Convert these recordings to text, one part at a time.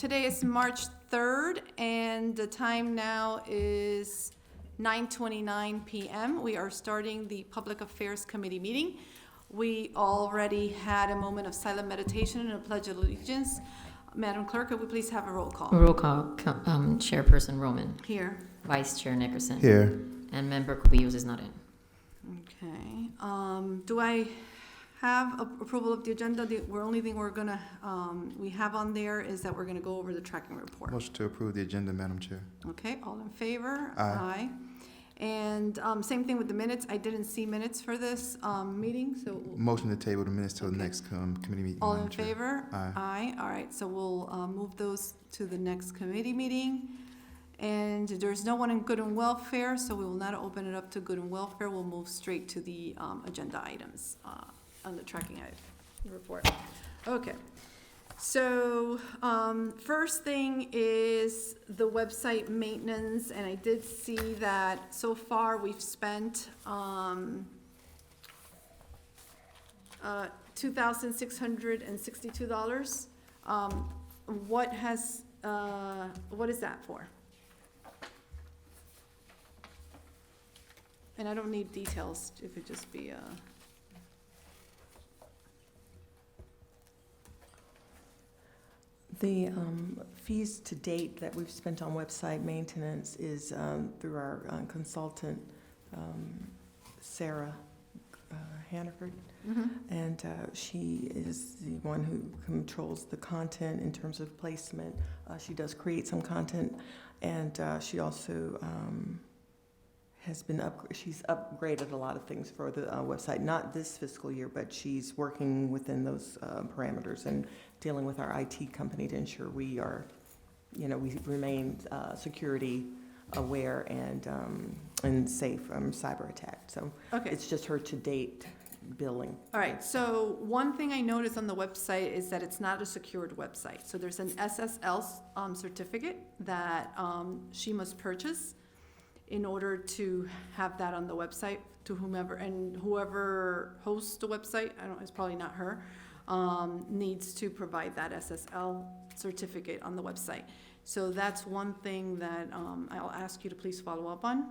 Today is March 3rd, and the time now is 9:29 p.m. We are starting the Public Affairs Committee meeting. We already had a moment of silent meditation and a pledge of allegiance. Madam Clerk, could we please have a roll call? Roll call, Chairperson Roman. Here. Vice Chair Nickerson. Here. And Member Cubillos is not in. Okay. Do I have approval of the agenda? The only thing we have on there is that we're gonna go over the tracking report. Motion to approve the agenda, Madam Chair. Okay, all in favor? Aye. And same thing with the minutes. I didn't see minutes for this meeting, so. Motion to table the minutes till the Okay. next committee meeting, All Madam in Chair. favor? Aye. All right, so we'll move those to the next committee meeting. And there's no one in Good and Welfare, so we will not open it up to Good and Welfare. We'll move straight to the agenda items on the tracking report. Okay. So, first thing is the website maintenance, and I did see that so far we've spent, $2,662. What is that for? And I don't need details, it could just be, The fees to date that we've spent on website maintenance is through our consultant, Sarah Hannaford. And she is the one who controls the content in terms of placement. She does create some content, and she also she's upgraded a lot of things for the website, not this fiscal year, but she's working within those parameters and dealing with our IT company to ensure we are, we remain security aware and safe from cyber attack. So okay. it's just her to date billing. All right, so one thing I noticed on the website is that it's not a secured website. So there's an SSL certificate that she must purchase in order to have that on the website to whoever hosts the website, it's probably not her, needs to provide that SSL certificate on the website. So that's one thing that I'll ask you to please follow up on.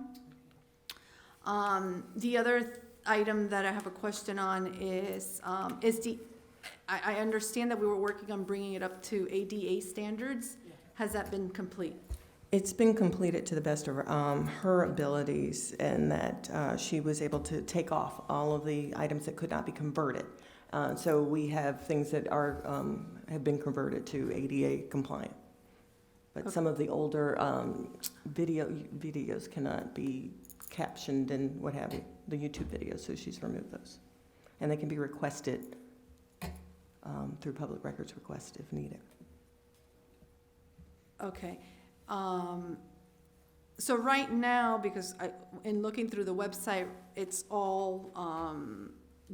The other item that I have a question on is I understand that we were working on bringing it up to ADA standards. Has that been complete? It's been completed to the best of her abilities, and that she was able to take off all of the items that could not be converted. So we have things that have been converted to ADA compliant. But some of the older videos cannot be captioned and what have you, the YouTube videos, so she's removed those. And they can be requested through public records request if needed. Okay. So right now, because in looking through the website, it's all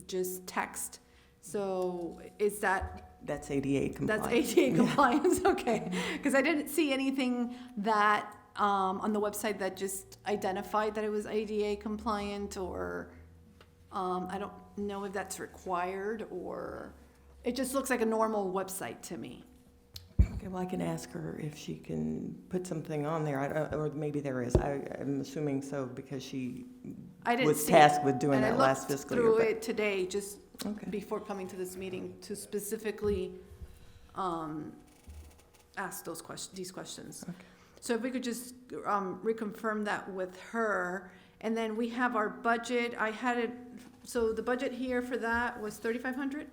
just text. So is that's ADA compliant. That's ADA compliance, okay. Because I didn't see anything that on the website that just identified that it was ADA compliant, or I don't know if that's required, or it just looks like a normal website to me. Okay, well, I can ask her if she can put something on there, or maybe there is. I'm assuming so, because she was tasked with doing that last fiscal year. I looked through it today, just okay. before coming to this meeting, to specifically ask these questions. Okay. So if we could just reconfirm that with her. And then we have our budget. So the budget here for that was $3,500?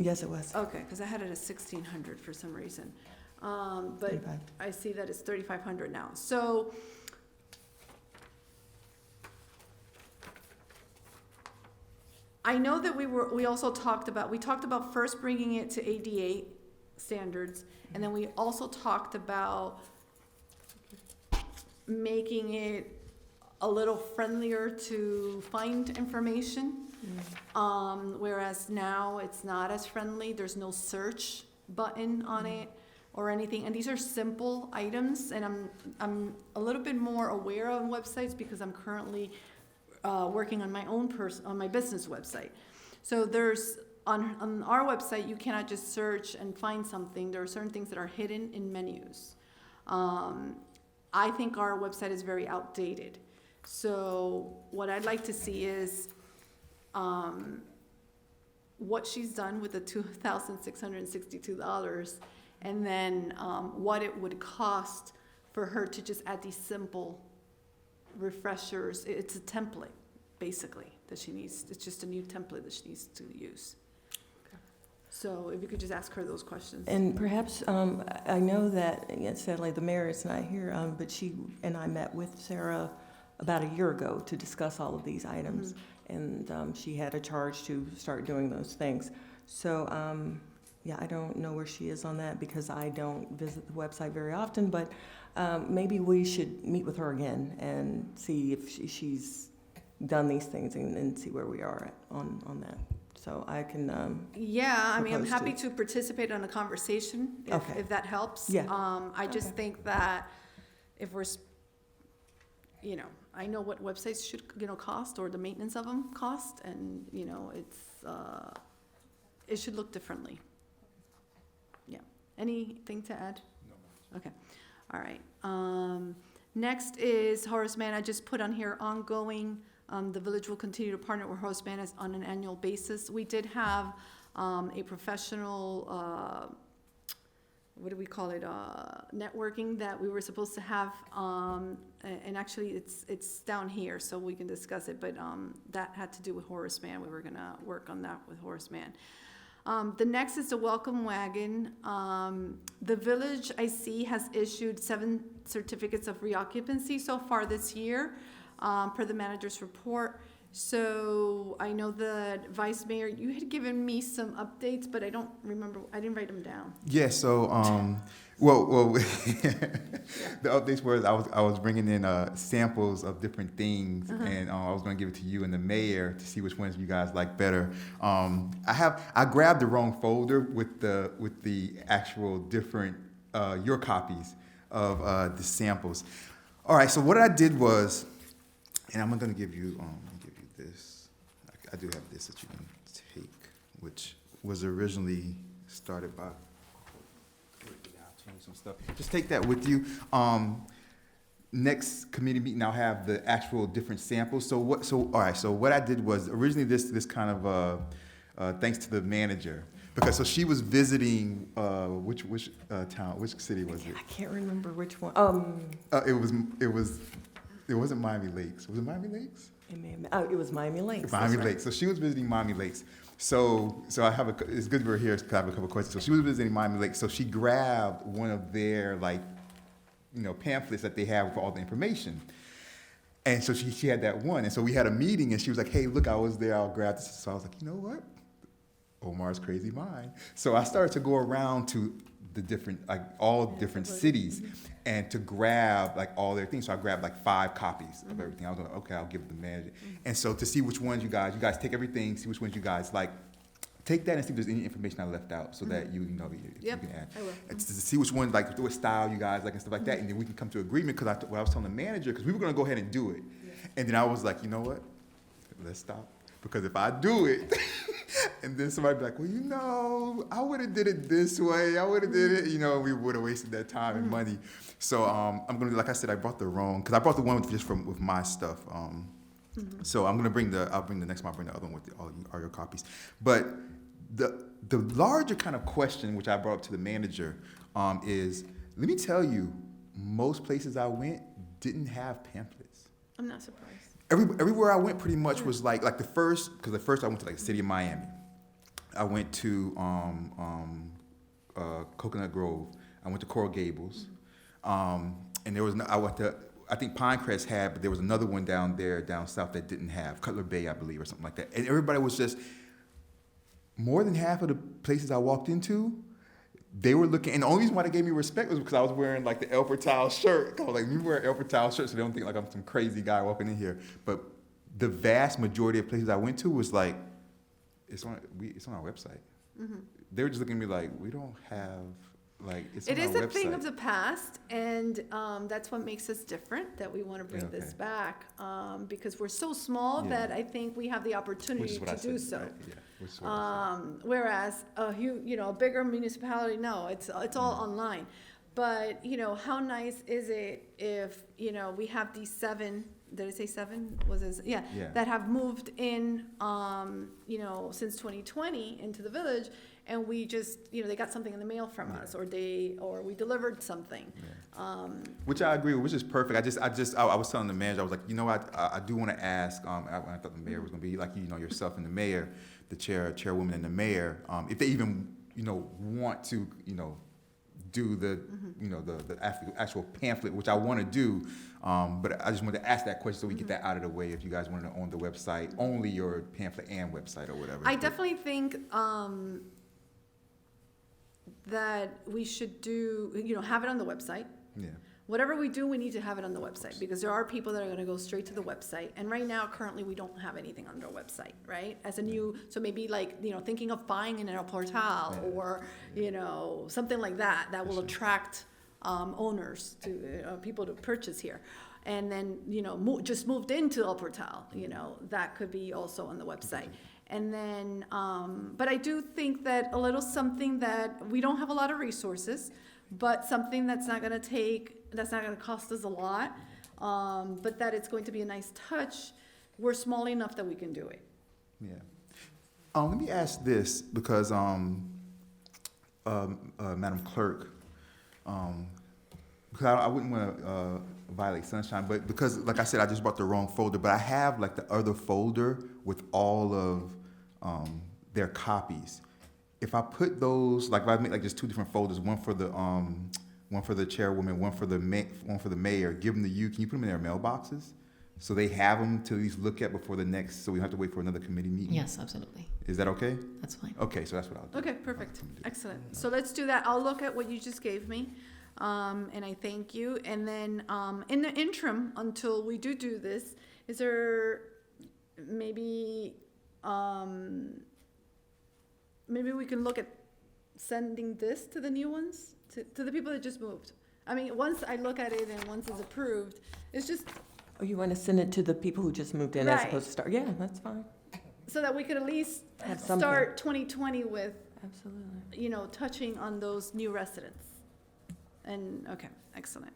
Yes, it was. Okay, because I had it at $1,600 for some reason. But 35. I see that it's $3,500 now. So I know that we also talked about first bringing it to ADA standards, and then we also talked about making it a little friendlier to find information. Whereas now it's not as friendly. There's no search button on it or anything. And these are simple items, and I'm a little bit more aware of websites because I'm currently working on my own on my business website. So there's on our website, you cannot just search and find something. There are certain things that are hidden in menus. I think our website is very outdated. So what I'd like to see is what she's done with the $2,662, and then what it would cost for her to just add these simple refreshers. It's a template, basically, that she needs. It's just a new template that she needs to use. So if you could just ask her those questions. And perhaps, I know that, sadly, the mayor is not here, but she and I met with Sarah about a year ago to discuss all of these items. And she had a charge to start doing those things. So, yeah, I don't know where she is on that because I don't visit the website very often, but maybe we should meet with her again and see if she's done these things and see where we are at on that. So I can, Yeah, I mean, I'm propose happy to- to participate in a conversation Okay. if that helps. Yeah. I just Okay. think that if we're, I know what websites should, cost, or the maintenance of them cost, and, it should look differently. Yeah. Anything to add? No. Okay. All right. Next is Horace Mann. I just put on here ongoing. The village will continue to partner with Horace Mann on an annual basis. We did have a professional, what do we call it, networking that we were supposed to have, and actually it's down here, so we can discuss it, but that had to do with Horace Mann. We were gonna work on that with Horace Mann. The next is the welcome wagon. The village, I see, has issued 7 certificates of reoccupancy so far this year, per the manager's report. So I know the vice mayor, you had given me some updates, but I don't remember, I didn't write them down. Yeah, so, well, the updates were, I was bringing in samples of different things, and I was gonna give it to you and the mayor to see which ones you guys like better. I grabbed the wrong folder with the actual different, your copies of the samples. All right, so what I did was, and I'm gonna give you this. I do have this that you can take, which was originally started by. Change some stuff. Just take that with you. Next committee meeting, I'll have the actual different samples. All right. So what I did was originally this kind of thanks to the manager, because she was visiting which town, which city was it? I can't remember which one. It wasn't Miami Lakes. Was it Miami Lakes? It was Miami Lakes. Miami that's right. Lakes. So she was visiting Miami Lakes. So I have it's good we're here because I have a couple questions. So she was visiting Miami Lakes. So she grabbed one of their pamphlets that they have for all the information. And so she had that one. And so we had a meeting and she was like, hey, look, I was there, I'll grab this. So I was like, you know what? Omar's crazy mind. So I started to go around to the different, all different cities and to grab all their things. So I grabbed 5 copies of everything. I was like, okay, I'll give it to the manager. And so to see which ones you guys take everything, see which ones you guys like. Take that and see if there's any information I left out so that you can add. I will. And to see which one, what style you guys like and stuff like that. And then we can come to agreement because what I was telling the manager, because we were going to go ahead and do it. And then I was like, you know what? Let's stop. Because if I do it, and then somebody be like, well, I would have did it this way. I would have did it, we would have wasted that time and money. So I'm going to, like I said, I brought the one with my stuff. So I'll bring the next one, I'll bring the other one with all your copies. But the larger kind of question, which I brought up to the manager, is, let me tell you, most places I went didn't have pamphlets. I'm not surprised. Everywhere I went pretty much was like the first I went to the city of Miami. I went to Coconut Grove. I went to Coral Gables. And there was I think Pinecrest had, but there was another one down south that didn't have, Cutler Bay, I believe, or something like that. And everybody was just, more than half of the places I walked into, they were looking, and the only reason why they gave me respect was because I was wearing the El Portal shirt. I was like, you wear an El Portal shirt, so they don't think I'm some crazy guy walking in here. But the vast majority of places I went to was it's on our website. They were just looking at me like, we don't have, it's on It our is a website. thing of the past, and that's what makes us different, that we want to bring this back, because we're so small Yeah. that I think we have the opportunity Which is what to I do said, so. right? Yeah. Which website? Whereas a bigger municipality, no, it's all online. But, how nice is it if, we have these 7, did I say 7? Was it, yeah, Yeah. that have moved in, since 2020 into the village, and we just, they got something in the mail from us, or we delivered something. Yeah. Which I agree with, which is perfect. I was telling the manager, I was like, I do want to ask, I thought the mayor was going to be like, yourself and the mayor, the chairwoman and the mayor, if they even, want to, do the, the actual pamphlet, which I want to do. But I just wanted to ask that question so we get that out of the way. If you guys wanted to own the website, only your pamphlet and website or whatever. I definitely think that we should do, have it on the website. Yeah. Whatever we do, we need to have it on the website, because there are people that are gonna go straight to the website. And right now, currently, we don't have anything on our website, right? So maybe thinking of buying an El Portal, Yeah. or, something like that will attract owners to, people to purchase here. And then, just moved into El Portal, that could be also on the website. And then, but I do think that a little something that, we don't have a lot of resources, but something that's not gonna cost us a lot, but that it's going to be a nice touch. We're small enough that we can do it. Yeah. Let me ask this, because, Madam Clerk, because I wouldn't want to violate sunshine, but because, like I said, I just bought the wrong folder, but I have like the other folder with all of their copies. If I put those, like if I make like just 2 different folders, one for the chairwoman, one for the mayor, give them to you. Can you put them in their mailboxes so they have them to at least look at before the next? So we don't have to wait for another committee meeting. Yes, absolutely. Is that okay? That's fine. Okay, so that's what I'll do. Okay, perfect, excellent. So let's do that. I'll look at what you just gave me, and I thank you. And then, in the interim, until we do this, is there maybe we can look at sending this to the new ones, to the people that just moved? I mean, once I look at it and once it's approved, it's just Oh, you want to send it to the people who just moved in as Right. opposed to start? Yeah, that's fine. so that we could at least Have something. start 2020 with, Absolutely. touching on those new residents. And, okay, excellent.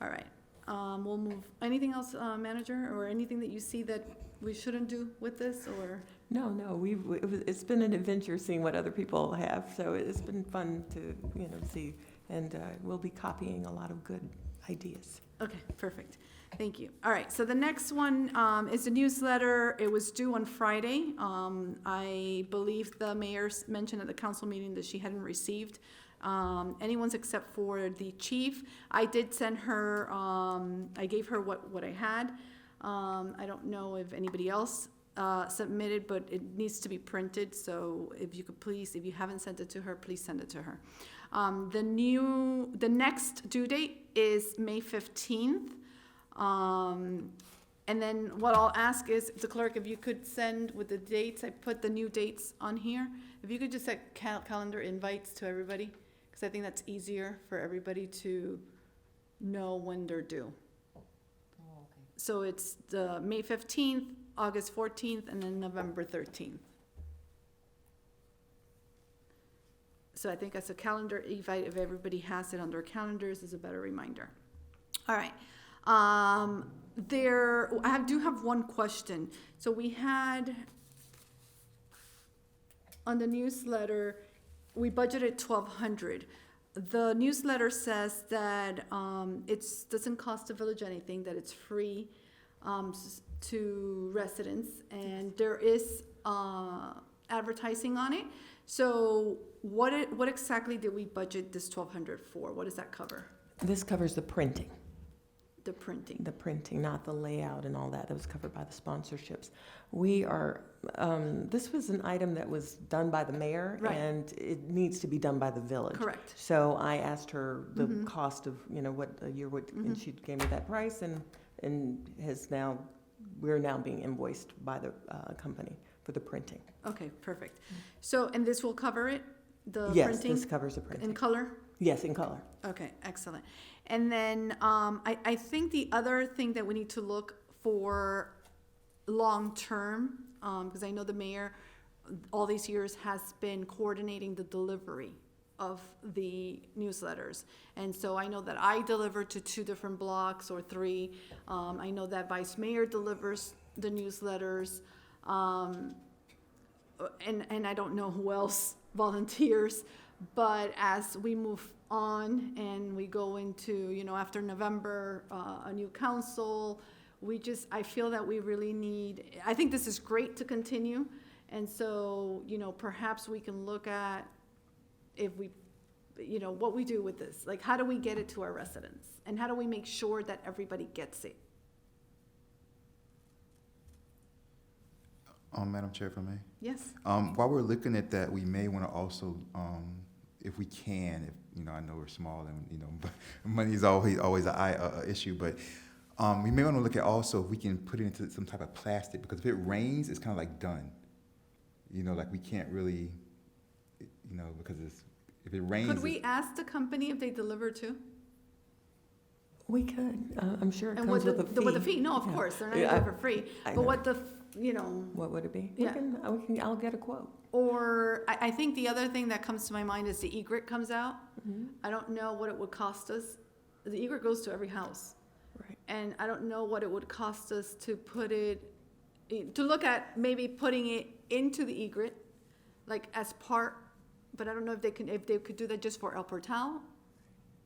All right, we'll move, anything else, manager, or anything that you see that we shouldn't do with this, or? No, it's been an adventure seeing what other people have, so it's been fun to, see. And we'll be copying a lot of good ideas. Okay, perfect. Thank you. All right, so the next one is a newsletter. It was due on Friday. I believe the mayor mentioned at the council meeting that she hadn't received anyone's except for the chief. I did send her, I gave her what I had. I don't know if anybody else submitted, but it needs to be printed, so if you could please, if you haven't sent it to her, please send it to her. The next due date is May 15th. And then what I'll ask is, the clerk, if you could send with the dates, I put the new dates on here. If you could just set calendar invites to everybody, because I think that's easier for everybody to know when they're due. So it's the May 15th, August 14th, and then November 13th. So I think as a calendar invite, if everybody has it on their calendars, is a better reminder. All right. I do have one question. So we had, on the newsletter, we budgeted $1,200. The newsletter says that it doesn't cost the village anything, that it's free to residents, and there is advertising on it. So what exactly did we budget this $1,200 for? What does that cover? This covers the printing. The printing. The printing, not the layout and all that. That was covered by the sponsorships. We are, this was an item that was done by the mayor, Right. and it needs to be done by the village. Correct. So I asked her the cost of, what a year would, and she gave me that price, and we're now being invoiced by the company for the printing. Okay, perfect. So, and this will cover it, the Yes, printing? this covers the printing. In color? Yes, in color. Okay, excellent. And then I think the other thing that we need to look for long-term, because I know the mayor all these years has been coordinating the delivery of the newsletters. And so I know that I deliver to 2 different blocks or 3. I know that Vice Mayor delivers the newsletters. And I don't know who else volunteers, but as we move on and we go into, after November, a new council, I feel that we really need, I think this is great to continue. And so, perhaps we can look at if we, what we do with this. Like, how do we get it to our residents? And how do we make sure that everybody gets it? Madam Chair, if I may. Yes? While we're looking at that, we may want to also, if we can, I know we're small and, but money is always an issue, but we may want to look at also if we can put it into some type of plastic, because if it rains, it's kind of like done. Like we can't really, because if it rains. Could we ask the company if they deliver too? We could, I'm sure it And comes with with a fee. With a fee, no, of Yeah. course, they're not Yeah, gonna do it for free. I But know. what What would it be? Yeah. I'll get a quote. or I think the other thing that comes to my mind is the egret comes out. Mhm. I don't know what it would cost us. The egret goes to every house. Right. And I don't know what it would cost us to put it, to look at maybe putting it into the egret, like as part, but I don't know if they could do that just for El Portal.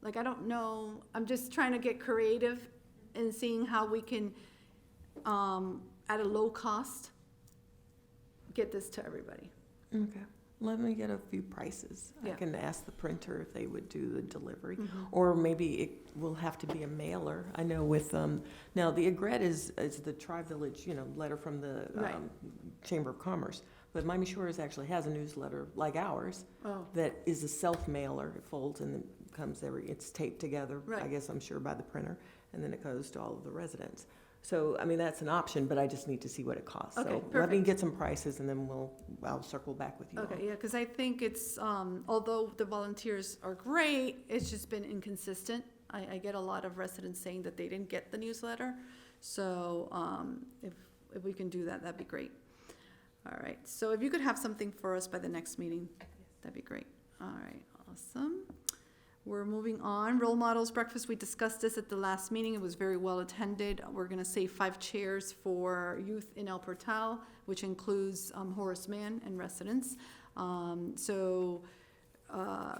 Like, I don't know, I'm just trying to get creative and seeing how we can, at a low cost, get this to everybody. Okay, let me get a few prices. I Yeah. can ask the printer if they would do the delivery. Mhm. Or maybe it will have to be a mailer. I know with, now the egret is the Tri-Village, letter from the Right. Chamber of Commerce. But Miami Shores actually has a newsletter like ours Oh, that is a self-mailer. It folds and then comes it's taped together, I Right. guess I'm sure by the printer, and then it goes to all of the residents. So, I mean, that's an option, but I just need to see what it costs. Okay, So let me perfect. get some prices and then I'll circle back with you all. okay, yeah, because I think it's, although the volunteers are great, it's just been inconsistent. I get a lot of residents saying that they didn't get the newsletter. So, if we can do that, that'd be great. All right, so if you could have something for us by the next meeting, that'd be great. All right, awesome. We're moving on. Role Models Breakfast, we discussed this at the last meeting. It was very well attended. We're gonna save 5 chairs for youth in El Portal, which includes Horace Mann and residents.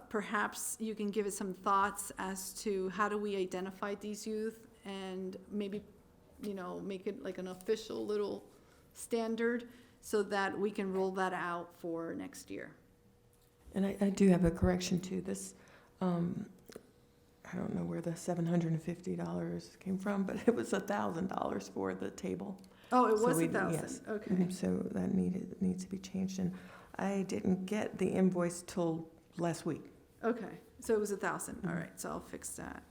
Perhaps you can give us some thoughts as to how do we identify these youth and maybe, make it like an official little standard so that we can roll that out for next year. And I do have a correction too. This, I don't know where the $750 came from, but it was $1,000 for the table. Oh, it So was we- 1,000, yes. okay. So that needs to be changed, and I didn't get the invoice till last week. Okay, so it was 1,000, all Mhm. right, so I'll fix that.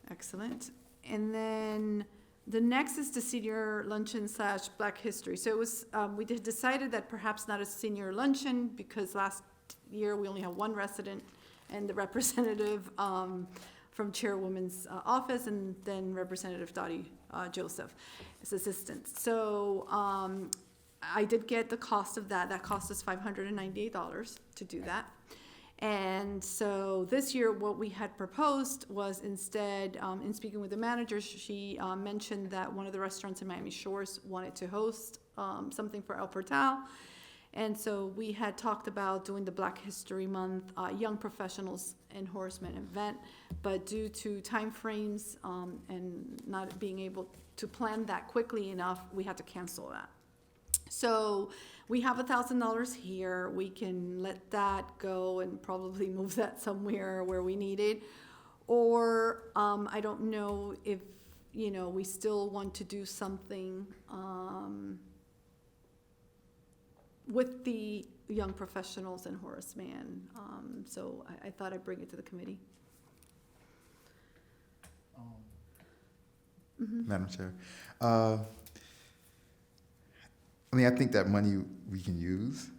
Excellent. And then the next is the senior luncheon / Black History. So it was, we decided that perhaps not a senior luncheon because last year we only had 1 resident and the representative from Chairwoman's office and then Representative Dottie Joseph as assistant. So I did get the cost of that. That cost us $598 to do that. And so this year, what we had proposed was instead, in speaking with the manager, she mentioned that one of the restaurants in Miami Shores wanted to host something for El Portal. And so we had talked about doing the Black History Month Young Professionals and Horace Mann event, but due to timeframes and not being able to plan that quickly enough, we had to cancel that. So we have $1,000 here. We can let that go and probably move that somewhere where we need it. Or I don't know if, we still want to do something with the young professionals and Horace Mann. So I thought I'd bring it to the committee. Mhm. Madam Chair. I think that money we can use.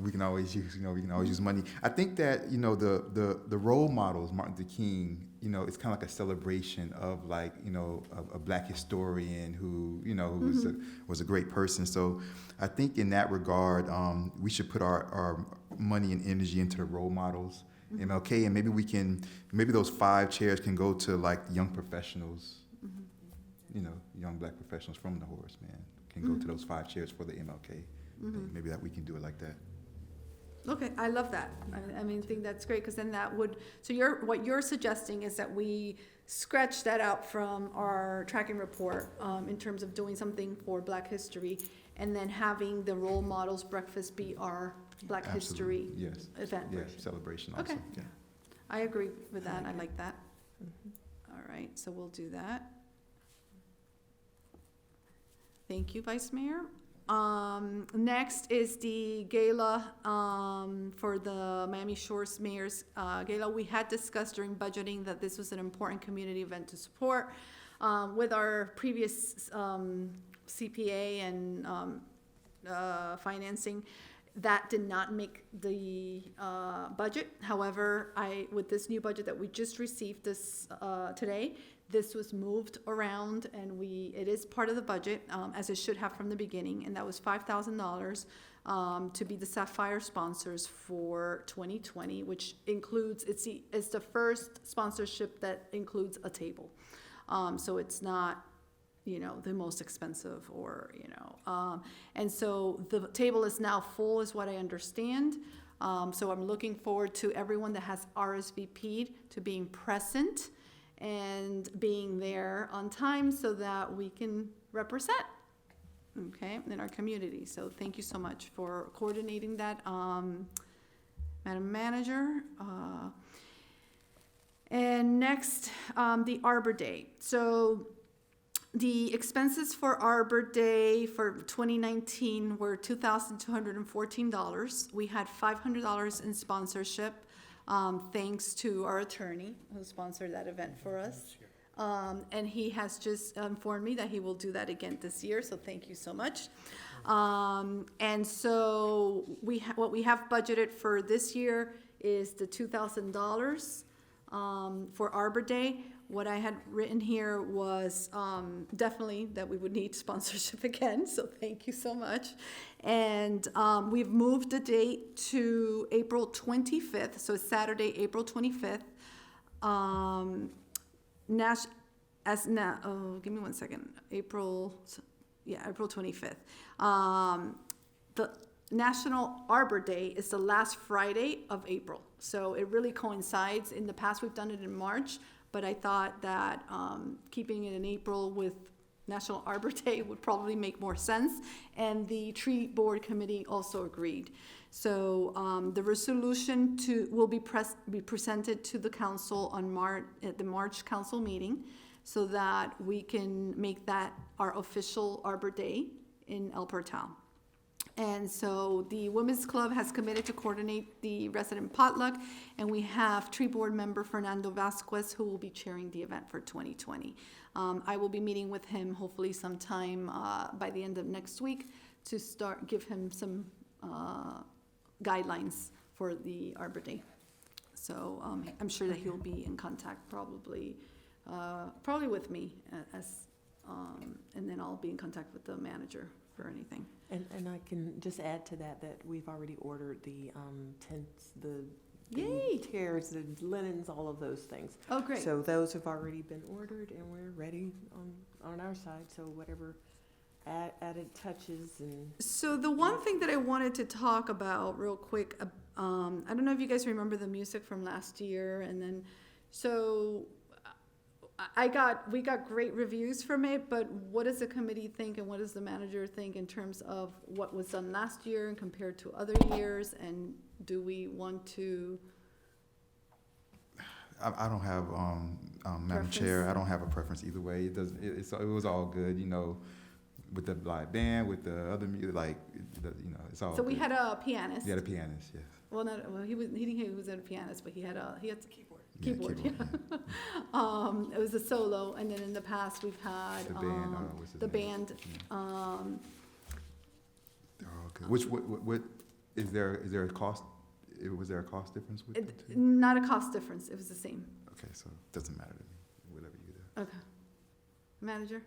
We can always use, we can always use money. I think that, the role models, Martin Luther King, it's kind of like a celebration of like, a black historian who, who was a great person. So I think in that regard, we should put our money and energy into the role models, MLK, and maybe those 5 chairs can go to like young professionals, young black professionals from the Horace Mann can go to those 5 chairs for the MLK. Maybe that we can do it like that. Okay, I love that. I think that's great, because then that would, so what you're suggesting is that we scratch that out from our tracking report, in terms of doing something for Black History, and then having the role models breakfast be our Black History Yes. event. Yeah, celebration also. Okay. Yeah. I agree with that, I like that. All right, so we'll do that. Thank you, Vice Mayor. Next is the gala, for the Miami Shores Mayor's, Gala. We had discussed during budgeting that this was an important community event to support. With our previous, CPA and, financing, that did not make the, budget. However, with this new budget that we just received today, this was moved around, and it is part of the budget, as it should have from the beginning, and that was $5,000 to be the Sapphire sponsors for 2020, which includes, it's the first sponsorship that includes a table. So it's not, the most expensive and so the table is now full, is what I understand. So I'm looking forward to everyone that has RSVP'd to being present and being there on time so that we can represent, in our community. So thank you so much for coordinating that, Madam Manager. And next, the Arbor Day. So the expenses for Arbor Day for 2019 were $2,214. We had $500 in sponsorship, thanks to our attorney who sponsored that event for us. And he has just informed me that he will do that again this year, so thank you so much. And so what we have budgeted for this year is the $2,000 for Arbor Day. What I had written here was definitely that we would need sponsorship again, so thank you so much. And we've moved the date to April 25th, so it's Saturday, April 25th. Give me one second. April 25th. The National Arbor Day is the last Friday of April, so it really coincides. In the past, we've done it in March, but I thought that keeping it in April with National Arbor Day would probably make more sense, and the Tree Board Committee also agreed. So the resolution will be presented to the council at the March council meeting, so that we can make that our official Arbor Day in El Portal. And so the Women's Club has committed to coordinate the resident potluck, and we have Tree Board member Fernando Vasquez, who will be chairing the event for 2020. I will be meeting with him hopefully sometime by the end of next week to give him some guidelines for the Arbor Day. So I'm sure that he'll be in contact probably with me, and then I'll be in contact with the manager for anything. And I can just add to that we've already ordered the tents, the Yay! chairs, the linens, all of those things. Oh, great. So those have already been ordered, and we're ready on our side. So whatever added touches and. So the one thing that I wanted to talk about real quick, I don't know if you guys remember the music from last year, and then, so we got great reviews from it, but what does the committee think and what does the manager think in terms of what was done last year and compared to other years, and do we want to? I don't have, Madam Chair, I don't have a preference either way. It doesn't. It was all good, with the live band, with the other music, it's all. So we good. had a pianist. You had a pianist, yes. Well, he was a pianist, but he had a keyboard. Yeah, It was a solo, and then in the past we've had The band, what's his the name? band. They're all good. What Is there a cost, was there a cost difference with the two? Not a cost difference, it was the same. Okay, so it doesn't matter to me, whatever you do. Okay. Manager?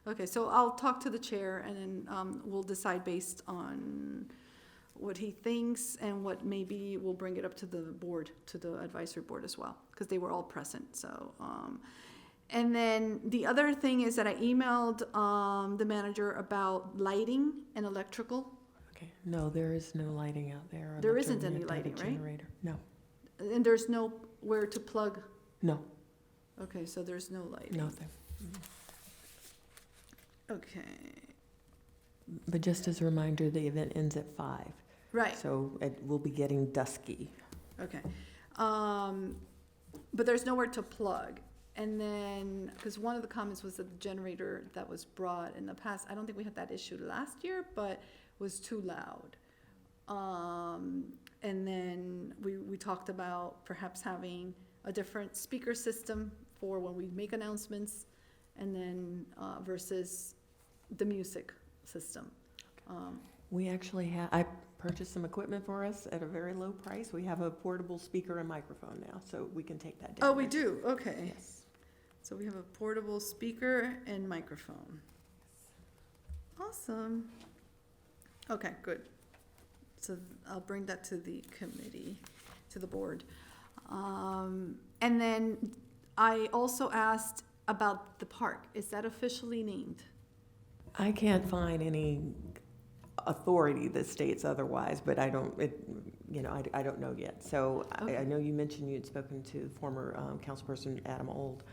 Okay, so I'll talk to the chair and then we'll decide based on what he thinks and what maybe we'll bring it up to the board, to the advisory board as well, because they were all present, so. And then the other thing is that I emailed the manager about lighting and electrical. Okay, no, there is no lighting out there. There isn't any lighting, right? Generator. No, And there's nowhere to plug, no, okay, so there's no lighting. nothing. Okay, But just as a reminder, the event ends at 5, right, so it will be getting dusky. okay. But there's nowhere to plug. And then, because one of the comments was that the generator that was brought in the past, I don't think we had that issue last year, but was too loud. And then we talked about perhaps having a different speaker system for when we make announcements, and then versus the music system. We actually have, I purchased some equipment for us at a very low price. We have a portable speaker and microphone now, so we can take that down. Oh, we do, okay. Yes. So we have a portable speaker and microphone. Awesome. Okay, good. So I'll bring that to the committee, to the board. And then I also asked about the park. Is that officially named? I can't find any authority that states otherwise, but I don't, I don't know yet. So Okay. I know you mentioned you had spoken to former councilperson Adam Old.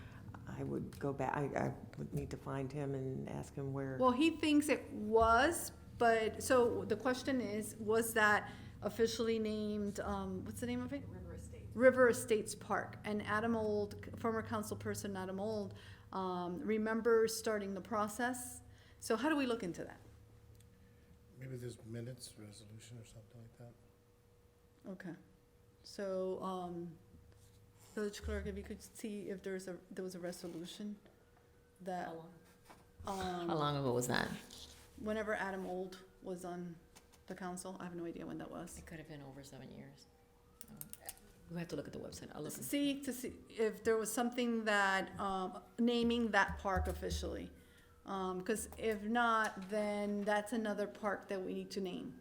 I would go back, I would need to find him and ask him where. Well, he thinks it was, but, so the question is, was that officially named, what's the name of it? River Estates. River Estates Park. And Adam Old, former councilperson Adam Old, remembers starting the process. So how do we look into that? Maybe there's minutes, resolution or something like that. Okay. So, village clerk, if you could see if there was a resolution that, How long ago was that? whenever Adam Old was on the council, I have no idea when that was. It could have been over 7 years. We have to look at the website. I'll look. To see if there was something that, naming that park officially. Because if not, then that's another park that we need to name.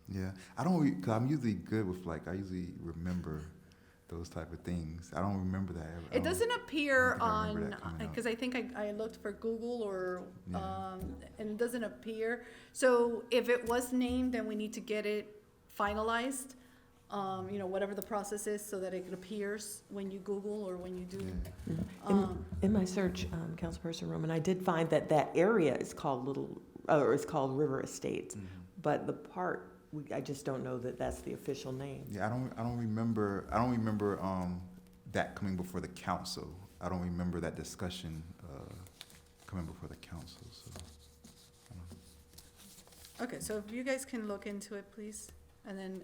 Yeah, I don't, because I'm usually good with I usually remember those type of things. I don't remember that ever. It doesn't appear I don't think I remember on, that coming up. because I think I looked for Google or, Yeah. and it doesn't appear. So if it was named, then we need to get it finalized, whatever the process is, so that it appears when you Google or when you do. Yeah. In my search, Councilperson Roman, I did find that area is called it's called River Estates, but the park, I just don't know that that's the official name. Yeah, I don't remember that coming before the council. I don't remember that discussion coming before the council, so. Okay, so if you guys can look into it, please, and then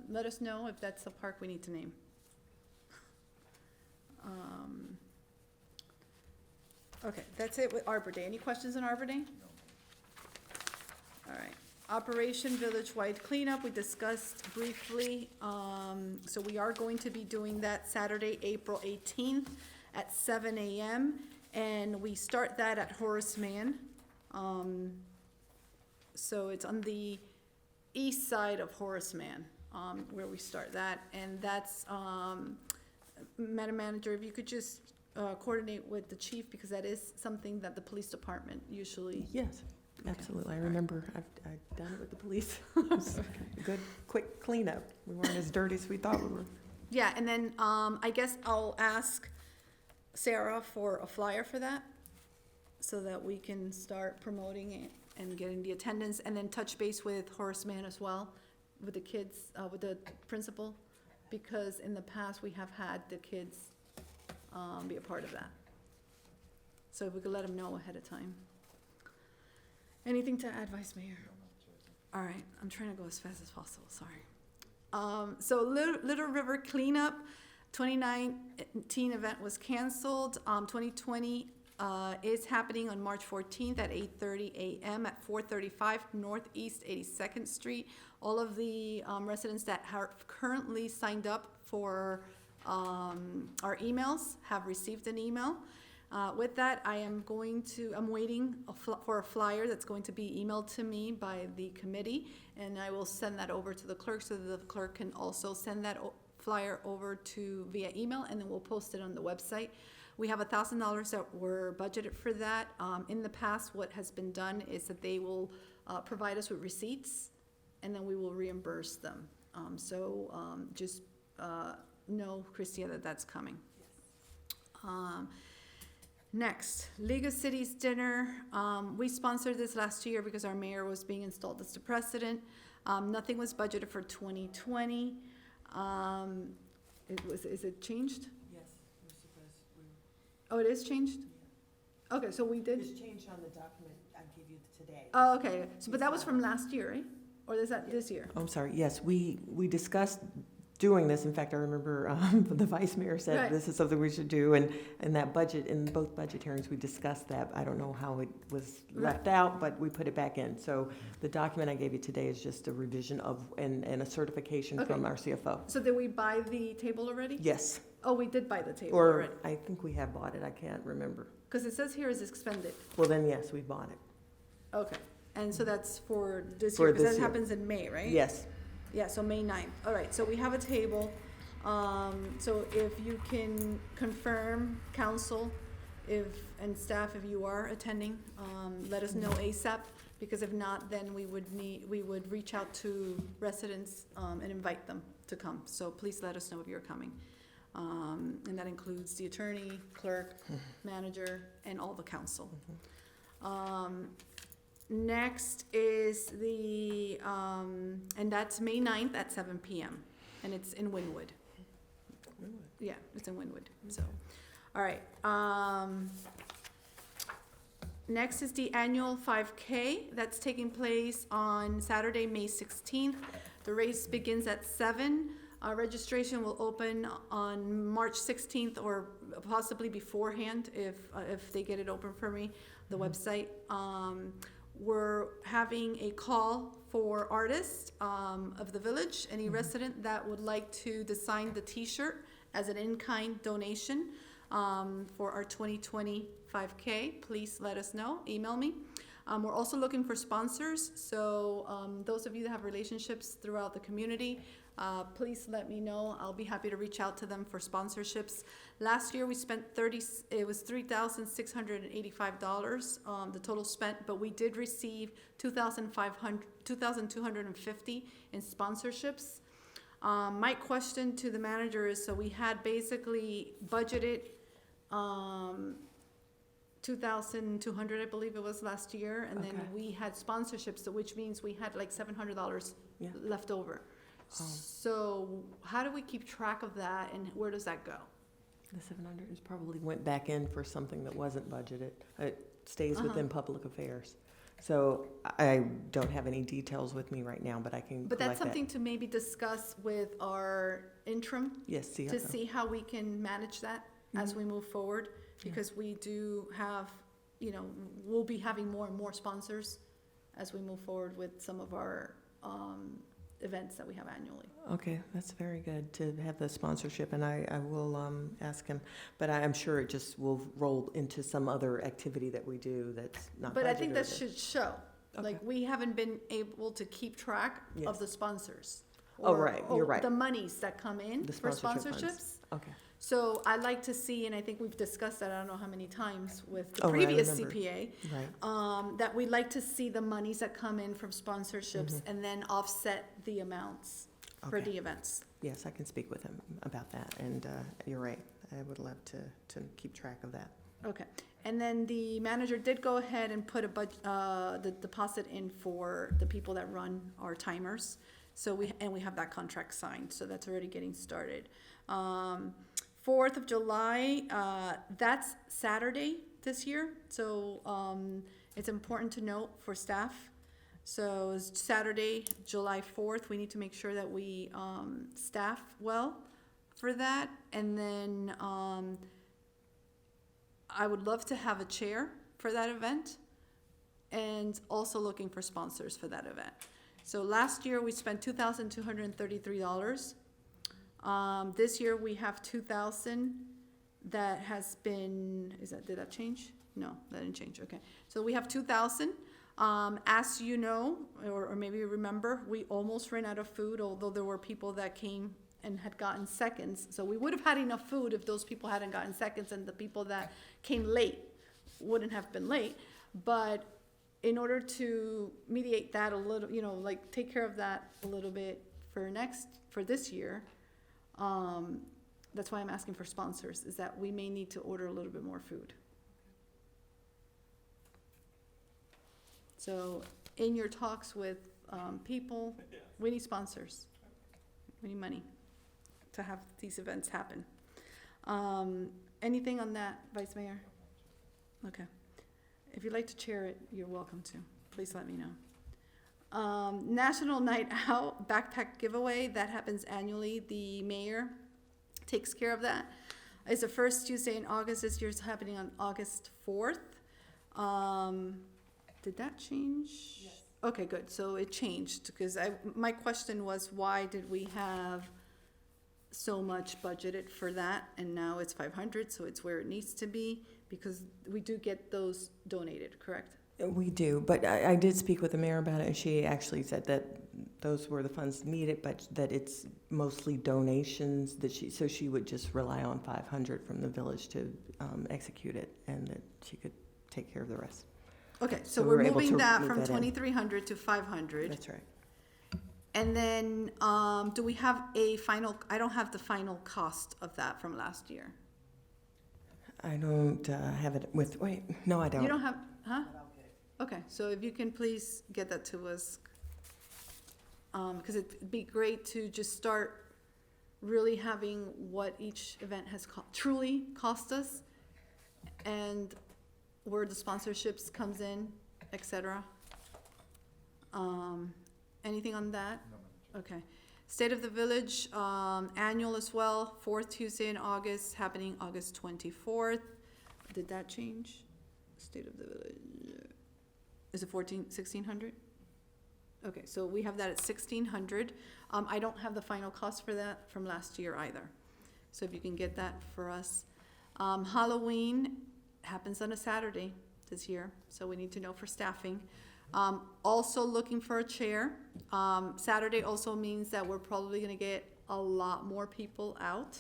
let us know if that's the park we need to name. Okay, that's it with Arbor Day. Any questions on Arbor Day? All right. Operation Village-wide Cleanup, we discussed briefly. So we are going to be doing that Saturday, April 18th at 7 a.m. And we start that at Horace Mann. So it's on the east side of Horace Mann, where we start that. And that's, Madam Manager, if you could just coordinate with the chief, because that is something that the police department usually. Yes, Okay. absolutely. I All right. remember, I've done it with the police. Good, quick cleanup. We weren't as dirty as we thought we were. Yeah, and then, I guess I'll ask Sarah for a flyer for that, so that we can start promoting it and getting the attendance, and then touch base with Horace Mann as well, with the kids, with the principal, because in the past, we have had the kids, be a part of that. So if we could let them know ahead of time. Anything to add, Vice Mayor? All right, I'm trying to go as fast as possible, sorry. So Little River Cleanup, 2019 event was canceled. 2020 is happening on March 14th at 8:30 a.m. at 435 Northeast 82nd Street. All of the residents that are currently signed up for our emails have received an email. With that, I'm waiting for a flyer that's going to be emailed to me by the committee, and I will send that over to the clerk so that the clerk can also send that flyer over to via email, and then we'll post it on the website. We have $1,000 that were budgeted for that. In the past, what has been done is that they will provide us with receipts, and then we will reimburse them. Just know, Christia, that that's coming. Next, League of Cities Dinner. We sponsored this last year because our mayor was being installed as the president. Nothing was budgeted for 2020. Is it changed? Yes, we're supposed, Oh, it is changed? Okay, so we did, it's changed on the document I gave you today. oh, okay, so, but that was from last year, right? Or is that this year? Oh, I'm sorry, yes, we discussed doing this. In fact, I remember the vice mayor Right. said this is something we should do, and that budget, in both budget hearings, we discussed that. I don't know how it was left out, but we put it back in. So the document I gave you today is just a revision of, and a certification Okay. from our CFO. So did we buy the table already? Yes, Oh, we did buy the table or already, I think we have bought it, I can't remember. because it says here is expended. Well, then, yes, we bought it. Okay, and so that's for this For year, because this that year. happens in May, right? Yes, Yeah, so May 9th. All right, so we have a table. So if you can confirm, council, and staff, if you are attending, let us know ASAP, because if not, then we would reach out to residents, and invite them to come. So please let us know if you're coming. And that includes the attorney, clerk, manager, and all the council. Next is and that's May 9th at 7 PM, and it's in Wynwood. Yeah, it's in Wynwood, so, all right. Next is the annual 5K that's taking place on Saturday, May 16th. The race begins at 7. Registration will open on March 16th or possibly beforehand if they get it open for me, the website. We're having a call for artists of the village, any resident that would like to design the T-shirt as an in-kind donation for our 2020 5K. Please let us know, email me. We're also looking for sponsors, so those of you that have relationships throughout the community, please let me know. I'll be happy to reach out to them for sponsorships. Last year, we spent it was $3,685, the total spent, but we did receive $2,250 in sponsorships. My question to the manager is, so we had basically budgeted, 2,200, I believe it was last year, and then Okay. we had sponsorships, so which means we had like $700 Yeah. left over. So how do we keep track of that, and where does that go? the 700 is probably went back in for something that wasn't budgeted. It stays Uh-huh. within public affairs. So I don't have any details with me right now, but I can But that's collect that. something to maybe discuss with our interim, Yes, to CFO. see how we can manage that as Mhm. we move forward, Yeah. because we do have, we'll be having more and more sponsors as we move forward with some of our events that we have annually. Okay, that's very good to have the sponsorship, and I will ask him. But I'm sure it just will roll into some other activity that we do that's not budgeted. But I think that should show, like, Okay. we haven't been able to keep track of Yes. the sponsors. Oh, or- right, you're or right. The monies that come in The for sponsorship funds. sponsorships. Okay, So I'd like to see, and I think we've discussed that, I don't know how many times with the Oh, I previous remember. CPA, right. that we'd like to see the monies that come in from sponsorships Mhm. and then offset the amounts for Okay. the events. Yes, I can speak with him about that, and you're right. I would love to keep track of that. Okay, and then the manager did go ahead and put the deposit in for the people that run our timers. So we have that contract signed, so that's already getting started. 4th of July, that's Saturday this year, so, it's important to note for staff. So it's Saturday, July 4th, we need to make sure that we, staff well for that. And then, I would love to have a chair for that event, and also looking for sponsors for that event. So last year, we spent $2,233. This year, we have 2,000 that has been, did that change? No, that didn't change, okay. So we have 2,000. As you know, or maybe you remember, we almost ran out of food, although there were people that came and had gotten seconds. So we would have had enough food if those people hadn't gotten seconds, and the people that came late wouldn't have been late. But in order to mediate that a little, you know, like take care of that a little bit for this year, that's why I'm asking for sponsors, is that we may need to order a little bit more food. So in your talks with people, we need sponsors. We need money to have these events happen. Anything on that, Vice Mayor? Okay. If you'd like to chair it, you're welcome to. Please let me know. National Night Out Backpack Giveaway, that happens annually. The mayor takes care of that. It's the first Tuesday in August. This year's happening on August 4th. Did that change? Yes. Okay, good. So it changed, because my question was, why did we have so much budgeted for that? And now it's 500, so it's where it needs to be, because we do get those donated, correct? We do, but I did speak with the mayor about it, and she actually said that those were the funds needed, but that it's mostly donations, so she would just rely on 500 from the village to execute it, and that she could take care of the rest. Okay, so we we're were able moving to that move from that in. 2,300 to 500. That's right. And then, do we have a final, I don't have the final cost of that from last year. I don't have it with, wait, no, I don't. You don't have, huh? Okay, so if you can please get that to us. Because it'd be great to just start really having what each event has truly cost us, and where the sponsorships comes in, et cetera. Anything on that? Okay. State of the Village, annual as well, 4th Tuesday in August, happening August 24th. Did that change? State of the Village, is it 1,600? Okay, so we have that at 1,600. I don't have the final cost for that from last year either. So if you can get that for us. Halloween happens on a Saturday this year, so we need to know for staffing. Also looking for a chair. Saturday also means that we're probably gonna get a lot more people out,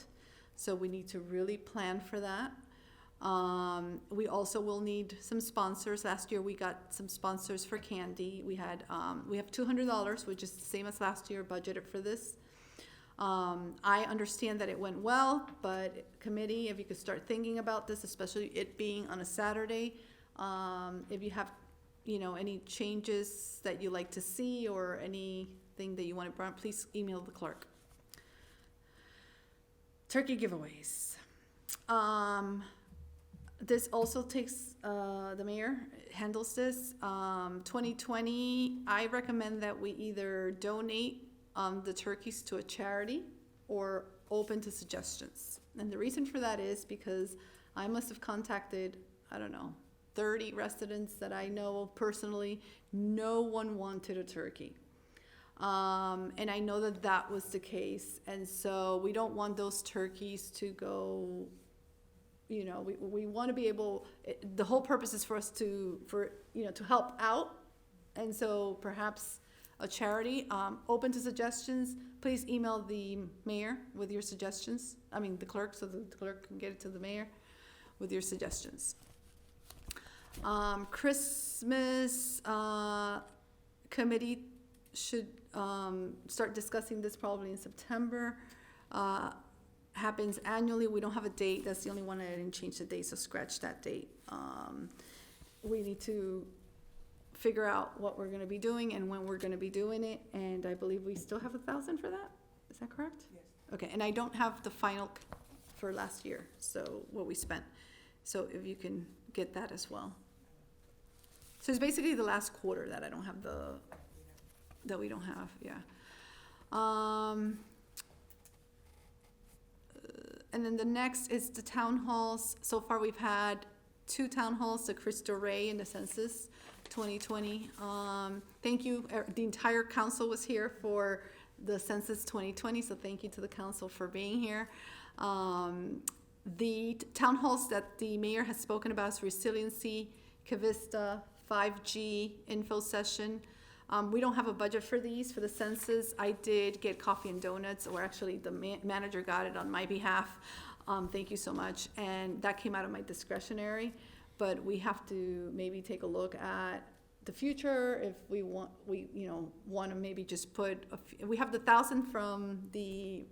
so we need to really plan for that. We also will need some sponsors. Last year we got some sponsors for candy. We have $200, which is the same as last year, budgeted for this. I understand that it went well, but committee, if you could start thinking about this, especially it being on a Saturday, if you have, any changes that you like to see or anything that you want to bring, please email the clerk. Turkey giveaways. This also takes, the mayor handles this. 2020, I recommend that we either donate the turkeys to a charity or open to suggestions. And the reason for that is because I must have contacted, 30 residents that I know of personally. No one wanted a turkey. And I know that that was the case. And so we don't want those turkeys to go, we want to be able, the whole purpose is for us to help out. And so perhaps a charity, open to suggestions. Please email the mayor with your suggestions. The clerk, so the clerk can get it to the mayor with your suggestions. Christmas committee should start discussing this probably in September. Happens annually. We don't have a date. That's the only one I didn't change the date, so scratch that date. We need to figure out what we're going to be doing and when we're going to be doing it, and I believe we still have 1,000 for that. Is that correct? Yes. Okay, and I don't have the final for last year, so what we spent. So if you can get that as well. So it's basically the last quarter that I don't have that we don't have, yeah. And then the next is the town halls. So far we've had two town halls to Cristo Rey in the census 2020. Thank you, the entire council was here for the census 2020, so thank you to the council for being here. The town halls that the mayor has spoken about is resiliency, Cavista, 5G, info session. We don't have a budget for these, for the census. I did get coffee and donuts, or actually the manager got it on my behalf. Thank you so much. And that came out of my discretionary, but we have to maybe take a look at the future if we want, want to maybe just put, we have the 1,000 from the,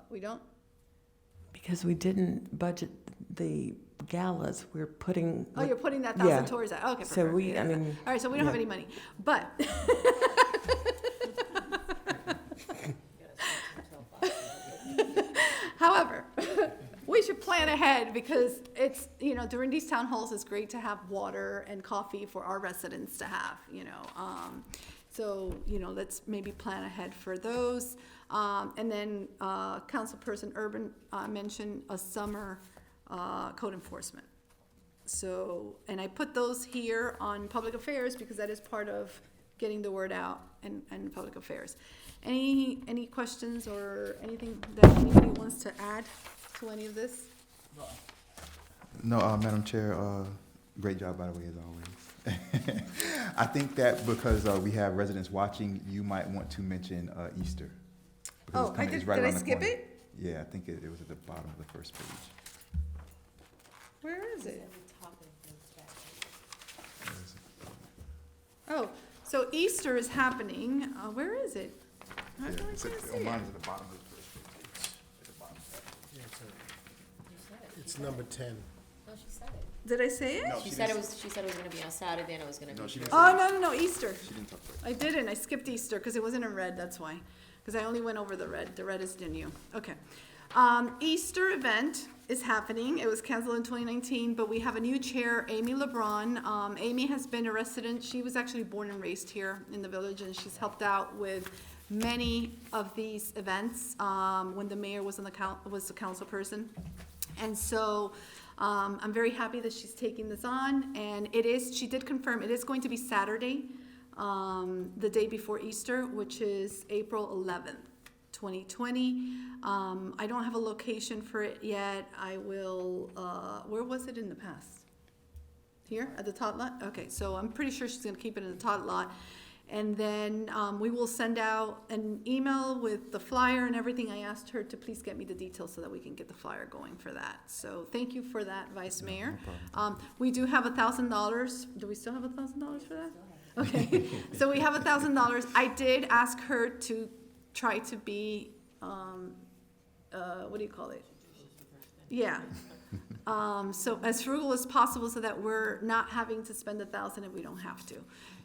we don't? Because we didn't budget the galas, we're putting. Oh, you're putting that Yeah. 1,000 towards that, okay. So perfect. we, I mean. All right, so we don't have yeah. any money, but. However, we should plan ahead because it's, during these town halls, it's great to have water and coffee for our residents to have, So, let's maybe plan ahead for those. And then, Councilperson Urban, mentioned a summer, code enforcement. So, and I put those here on public affairs because that is part of getting the word out and public affairs. Any questions or anything that anybody wants to add to any of this? No, Madam Chair, great job, by the way, as always. I think that because we have residents watching, you might want to mention Easter. Because it's it's right did I around the skip corner. it? Yeah, I think it was at the bottom of the first page. Where is it? Oh, so Easter is happening, where is it? How Yeah, come I it's can't at- see mine it? is at the bottom of the first page. At the bottom. Yeah, it's number 10. No, she said it. Did I say it? No, She she said it didn't- was gonna be on Saturday and it was gonna be. No, she didn't Oh, no, Easter. She didn't talk about it. I didn't, I skipped Easter, because it wasn't in red, that's why. Because I only went over the red is the new, okay. Easter event is happening, it was canceled in 2019, but we have a new chair, Amy LeBron. Amy has been a resident, she was actually born and raised here in the village, and she's helped out with many of these events, when the mayor was was the council person. And so, I'm very happy that she's taking this on, and she did confirm, it is going to be Saturday, the day before Easter, which is April 11th, 2020. I don't have a location for it yet. I will, where was it in the past? Here, at the Tot Lot? Okay, so I'm pretty sure she's gonna keep it in the Tot Lot. And then, we will send out an email with the flyer and everything. I asked her to please get me the details so that we can get the flyer going for that. So thank you for that, Vice Mayor. We do have $1,000. Do we still have $1,000 for that? Okay, so we have $1,000. I did ask her to try to be, what do you call it? Yeah. So as frugal as possible so that we're not having to spend $1,000 if we don't have to.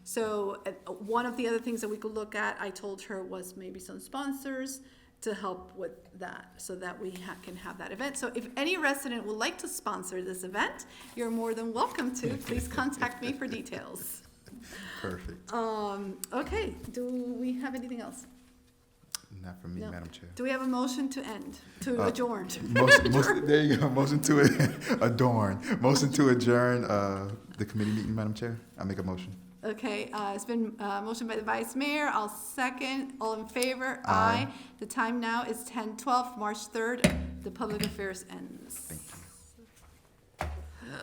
So one of the other things that we could look at, I told her, was maybe some sponsors to help with that so that we can have that event. So if any resident would like to sponsor this event, you're more than welcome to. Please contact me for details. Perfect. Okay, do we have anything else? Not from me, No. Madam Chair. Do we have a motion to end, to adjourn? There you go, motion to adorn. Motion to adjourn the committee meeting, Madam Chair. I make a motion. Okay, it's been motioned by the Vice Mayor. I'll second. All in favor? Aye. The time now is 10:12, March 3rd. The public affairs ends. Thank you.